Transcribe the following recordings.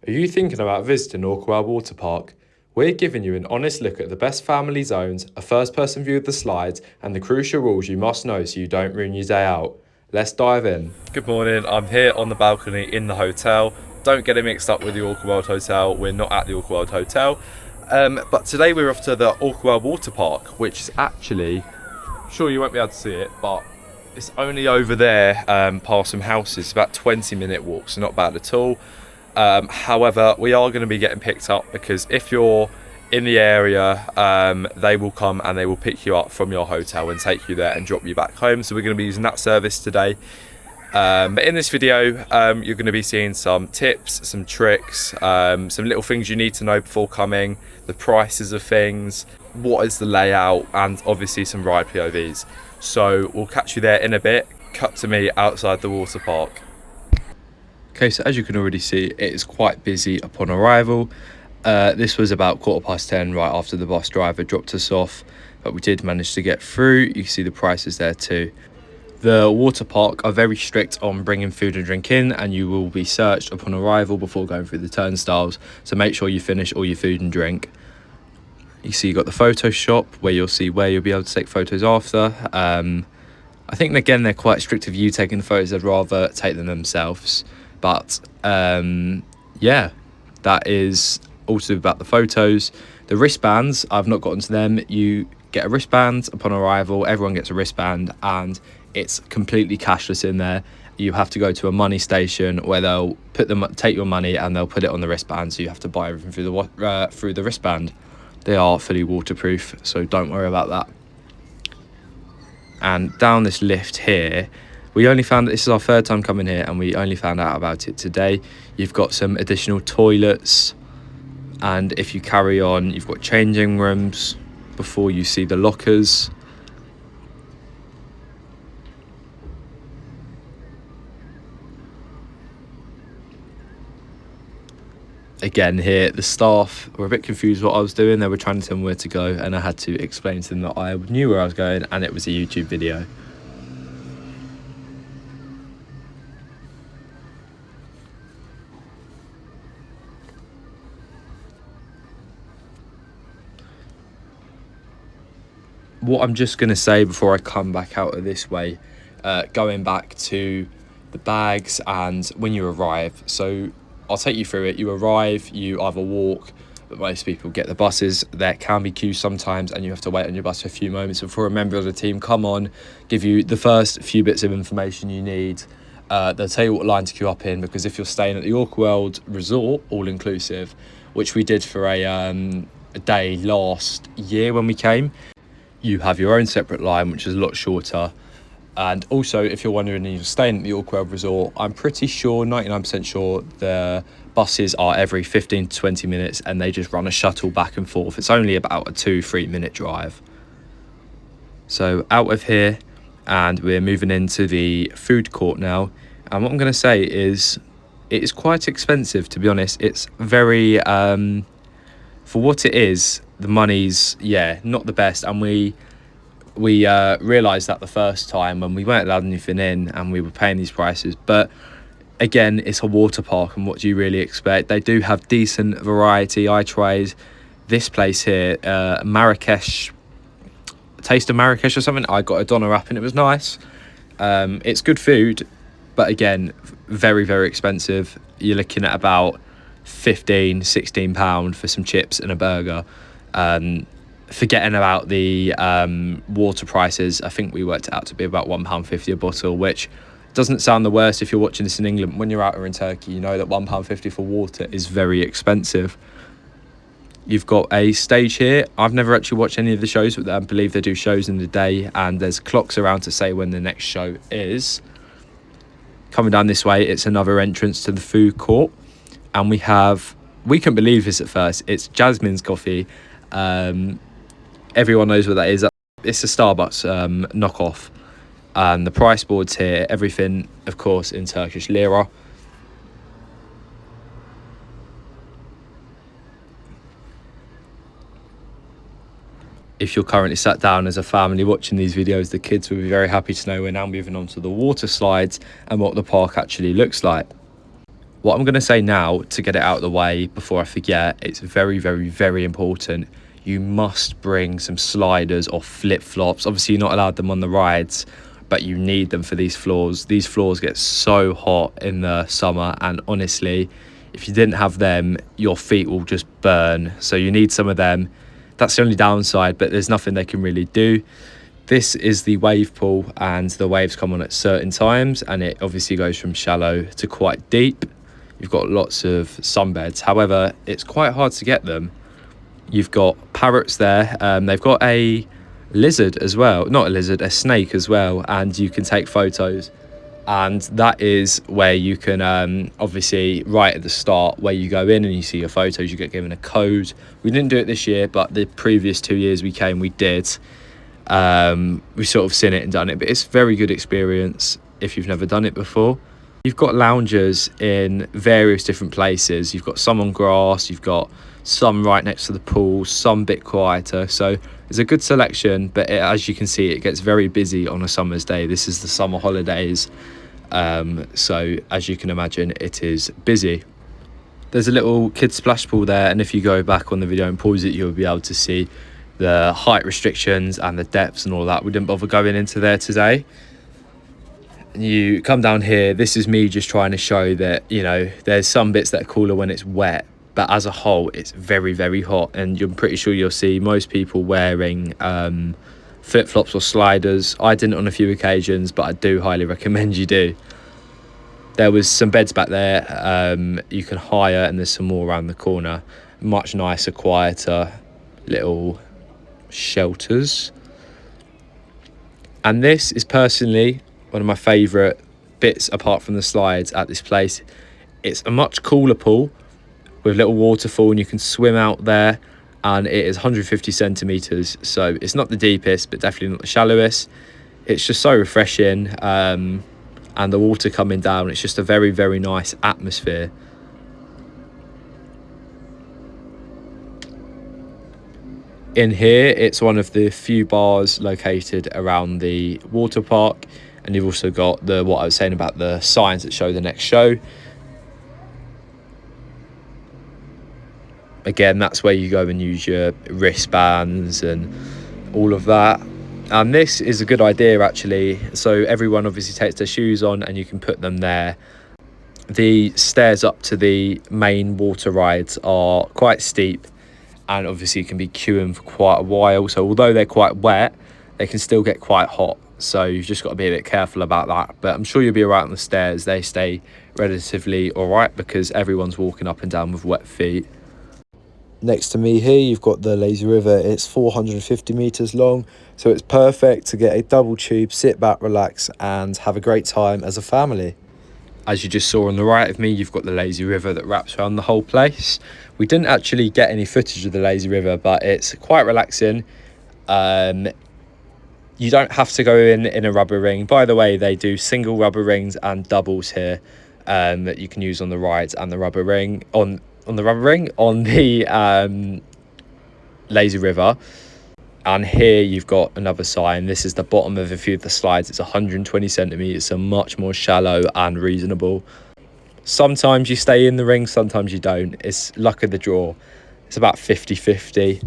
Are you thinking about visiting Orka World Waterpark? We're giving you an honest look at the best family zones, a first-person view of the slides, and the crucial rules you must know so you don't ruin your day out. Let's dive in. Good morning, I'm here on the balcony in the hotel. Don't get it mixed up with the Orka World Hotel, we're not at the Orka World Hotel. But today we're off to the Orka World Waterpark, which is actually, sure you won't be able to see it, but it's only over there past some houses. It's about 20-minute walk, so not bad at all. However, we are going to be getting picked up because if you're in the area, they will come and they will pick you up from your hotel and take you there and drop you back home. So we're going to be using that service today. But in this video, you're going to be seeing some tips, some tricks, some little things you need to know before coming, the prices of things, what is the layout, and obviously some ride POVs. So we'll catch you there in a bit. Cut to me outside the water park. Okay, so as you can already see, it is quite busy upon arrival. This was about 10:15, right after the bus driver dropped us off, but we did manage to get through. You can see the prices there too. The water park are very strict on bringing food and drink in, and you will be searched upon arrival before going through the turnstiles, so make sure you finish all your food and drink. You see, you got the photo shop where you'll see where you'll be able to take photos after. I think again they're quite strict of you taking the photos. They'd rather take them themselves. But yeah, that is also about the photos. The wristbands, I've not gotten to them. You get a wristband upon arrival, everyone gets a wristband, and it's completely cashless in there. You have to go to a money station where they'll take your money and they'll put it on the wristband, so you have to buy everything through the wristband. They are fully waterproof, so don't worry about that. And down this lift here, we only found, this is our third time coming here, and we only found out about it today. You've got some additional toilets, and if you carry on, you've got changing rooms before you see the lockers. Again here, the staff were a bit confused what I was doing. They were trying to tell me where to go, and I had to explain to them that I knew where I was going and it was a YouTube video. What I'm just going to say before I come back out of this way, going back to the bags and when you arrive. So I'll take you through it. You arrive, you either walk, but most people get the buses. There can be queues sometimes, and you have to wait on your bus for a few moments before a member of the team come on, give you the first few bits of information you need. They'll tell you what line to queue up in, because if you're staying at the Orka World Resort, all-inclusive, which we did for a day last year when we came, you have your own separate line, which is a lot shorter. And also, if you're wondering and you're staying at the Orka World Resort, I'm pretty sure, 99% sure, the buses are every 15 to 20 minutes and they just run a shuttle back and forth. It's only about a 2-3 minute drive. So out of here, and we're moving into the food court now. And what I'm going to say is, it is quite expensive, to be honest. It's very, for what it is, the money's, yeah, not the best. And we realised that the first time when we weren't allowed anything in and we were paying these prices. But again, it's a water park, and what do you really expect? They do have decent variety. I tried this place here, Marrakesh, Taste of Marrakesh or something. I got a doner wrap and it was nice. It's good food, but again, very, very expensive. You're looking at about £15-16 for some chips and a burger. Forgetting about the water prices, I think we worked it out to be about £1.50 a bottle, which doesn't sound the worst if you're watching this in England. When you're out here in Turkey, you know that £1.50 for water is very expensive. You've got a stage here. I've never actually watched any of the shows, but I believe they do shows in the day, and there's clocks around to say when the next show is. Coming down this way, it's another entrance to the food court, and we couldn't believe this at first, it's Jasmine's coffee. Everyone knows what that is. It's a Starbucks knockoff. And the price boards here, everything, of course, in Turkish lira. If you're currently sat down as a family watching these videos, the kids will be very happy to know we're now moving on to the water slides and what the park actually looks like. What I'm going to say now, to get it out of the way before I forget, it's very, very, very important. You must bring some sliders or flip-flops. Obviously, you're not allowed them on the rides, but you need them for these floors. These floors get so hot in the summer, and honestly, if you didn't have them, your feet will just burn. So you need some of them. That's the only downside, but there's nothing they can really do. This is the wave pool, and the waves come on at certain times, and it obviously goes from shallow to quite deep. You've got lots of sunbeds. However, it's quite hard to get them. You've got parrots there. They've got a lizard as well. Not a lizard, a snake as well. And you can take photos. And that is where you can, obviously, right at the start, where you go in and you see your photos, you get given a code. We didn't do it this year, but the previous 2 years we came, we did. We sort of seen it and done it. But it's a very good experience if you've never done it before. You've got loungers in various different places. You've got some on grass, you've got some right next to the pool, some a bit quieter. So there's a good selection, but as you can see, it gets very busy on a summer's day. This is the summer holidays. So as you can imagine, it is busy. There's a little kids splash pool there, and if you go back on the video and pause it, you'll be able to see the height restrictions and the depths and all that. We didn't bother going into there today. You come down here, this is me just trying to show that, you know, there's some bits that are cooler when it's wet, but as a whole it's very, very hot, and I'm pretty sure you'll see most people wearing flip-flops or sliders. I didn't on a few occasions, but I do highly recommend you do. There was some beds back there you can hire, and there's some more around the corner. Much nicer, quieter little shelters. And this is personally one of my favourite bits apart from the slides at this place. It's a much cooler pool with little waterfall, and you can swim out there, and it is 150 centimetres, so it's not the deepest but definitely not the shallowest. It's just so refreshing, and the water coming down, it's just a very, very nice atmosphere. In here, it's one of the few bars located around the water park, and you've also got what I was saying about the signs that show the next show. Again, that's where you go and use your wristbands and all of that. And this is a good idea actually, so everyone obviously takes their shoes on and you can put them there. The stairs up to the main water rides are quite steep, and obviously you can be queuing for quite a while, so although they're quite wet, they can still get quite hot, so you've just got to be a bit careful about that. But I'm sure you'll be alright on the stairs. They stay relatively alright because everyone's walking up and down with wet feet. Next to me here, you've got the lazy river. It's 450 meters long, so it's perfect to get a double tube, sit back, relax, and have a great time as a family. As you just saw on the right of me, you've got the lazy river that wraps around the whole place. We didn't actually get any footage of the lazy river, but it's quite relaxing. You don't have to go in a rubber ring. By the way, they do single rubber rings and doubles here that you can use on the rides and the rubber ring on the lazy river. And here you've got another sign. This is the bottom of a few of the slides. It's 120 centimeters, so much more shallow and reasonable. Sometimes you stay in the ring, sometimes you don't. It's luck of the draw. It's about 50-50.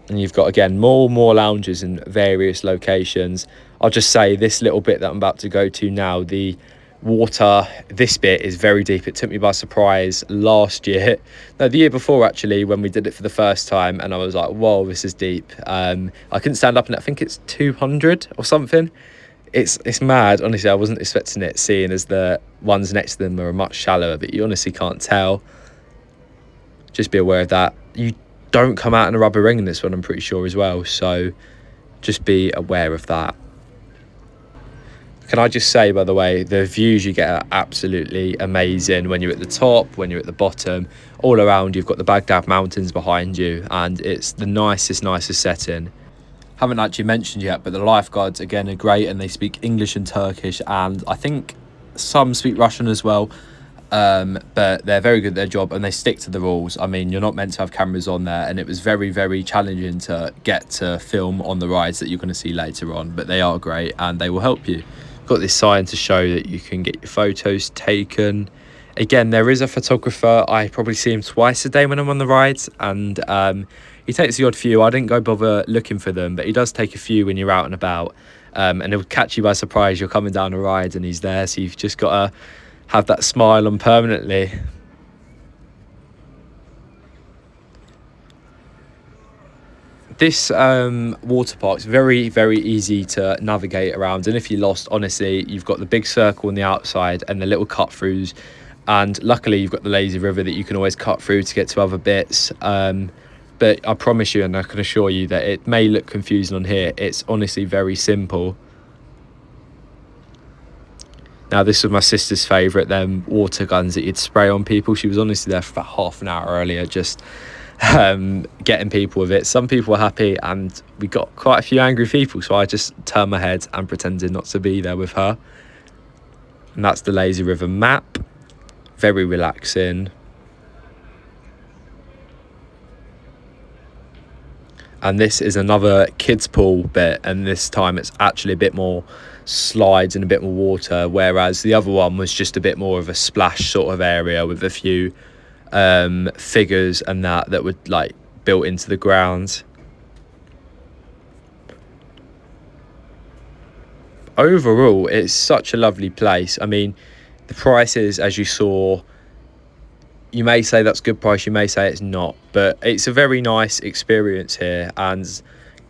And you've got, again, more lounges in various locations. I'll just say this little bit that I'm about to go to now, the water, this bit is very deep. It took me by surprise last year, no, the year before actually, when we did it for the first time, and I was like, whoa, this is deep. I couldn't stand up in it. I think it's 200 or something. It's mad, honestly. I wasn't expecting it, seeing as the ones next to them are much shallower, but you honestly can't tell. Just be aware of that. You don't come out in a rubber ring in this one, I'm pretty sure, as well, so just be aware of that. Can I just say, by the way, the views you get are absolutely amazing when you're at the top, when you're at the bottom. All around, you've got the Baghdad Mountains behind you, and it's the nicest setting. Haven't actually mentioned yet, but the lifeguards, again, are great, and they speak English and Turkish, and I think some speak Russian as well. But they're very good at their job, and they stick to the rules. I mean, you're not meant to have cameras on there, and it was very, very challenging to get to film on the rides that you're going to see later on, but they are great and they will help you. Got this sign to show that you can get your photos taken. Again, there is a photographer. I probably see him twice a day when I'm on the rides, and he takes the odd few. I didn't go bother looking for them, but he does take a few when you're out and about, and he'll catch you by surprise. You're coming down a ride and he's there, so you've just got to have that smile on permanently. This water park's very, very easy to navigate around, and if you're lost, honestly, you've got the big circle on the outside and the little cut throughs, and luckily you've got the lazy river that you can always cut through to get to other bits. But I promise you, and I can assure you, that it may look confusing on here. It's honestly very simple. Now, this was my sister's favourite, them water guns that you'd spray on people. She was honestly there for about half an hour earlier, just getting people with it. Some people were happy, and we got quite a few angry people, so I just turned my head and pretended not to be there with her. And that's the lazy river map. Very relaxing. And this is another kids pool bit, and this time it's actually a bit more slides and a bit more water, whereas the other one was just a bit more of a splash sort of area with a few figures and that were like built into the ground. Overall, it's such a lovely place. I mean, the prices, as you saw, you may say that's good price, you may say it's not, but it's a very nice experience here. And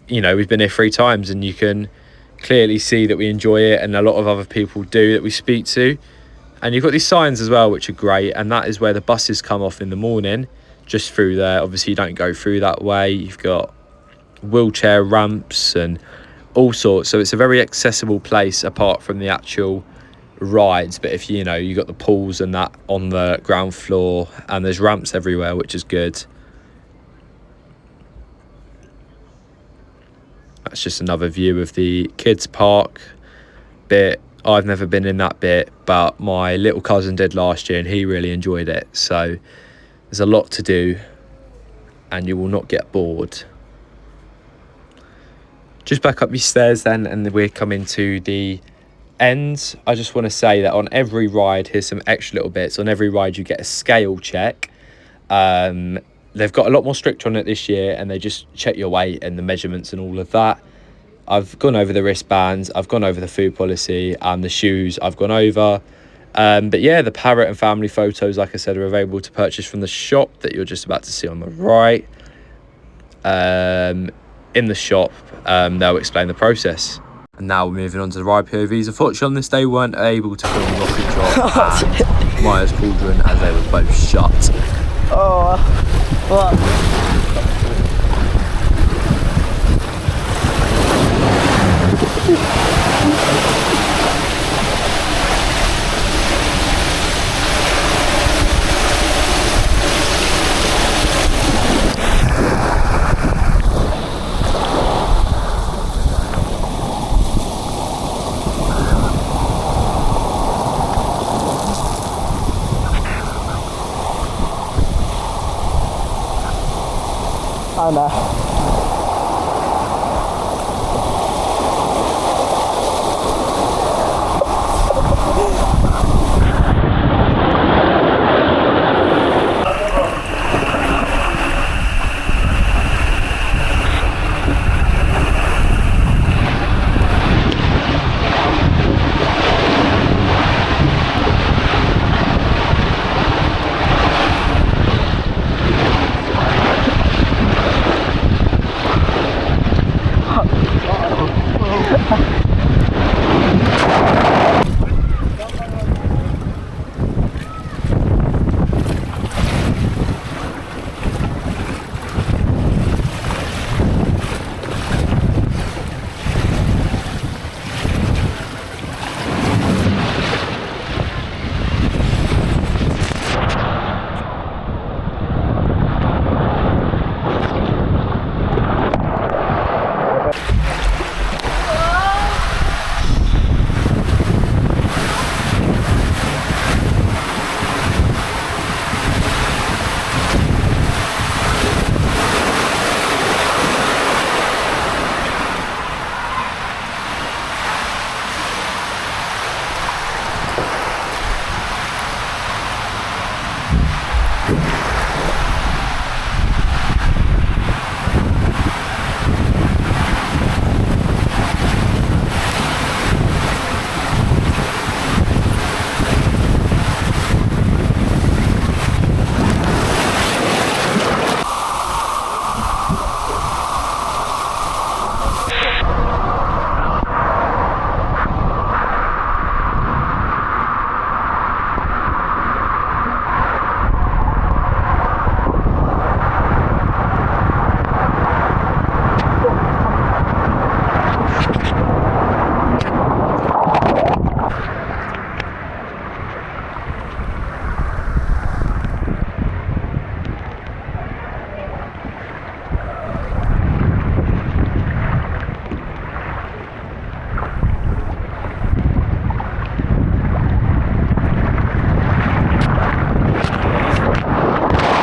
you know, we've been here 3 times, and you can clearly see that we enjoy it, and a lot of other people do that we speak to. And you've got these signs as well, which are great, and that is where the buses come off in the morning, just through there. Obviously you don't go through that way. You've got wheelchair ramps and all sorts, so it's a very accessible place apart from the actual rides. But if you know, you got the pools and that on the ground floor, and there's ramps everywhere, which is good. That's just another view of the kids park bit. I've never been in that bit, but my little cousin did last year and he really enjoyed it. So there's a lot to do and you will not get bored. Just back up your stairs then, and we're coming to the end. I just want to say that on every ride, here's some extra little bits. On every ride you get a scale check. They've got a lot more strict on it this year, and they just check your weight and the measurements and all of that. I've gone over the wristbands, I've gone over the food policy, and the shoes I've gone over. But yeah, the parrot and family photos, like I said, are available to purchase from the shop that you're just about to see on the right. In the shop, they'll explain the process. And now we're moving on to the ride POVs. Unfortunately, on this day, we weren't able to film the rocket drop and Maya's Cauldron, as they were both shut. Oh, what? I know.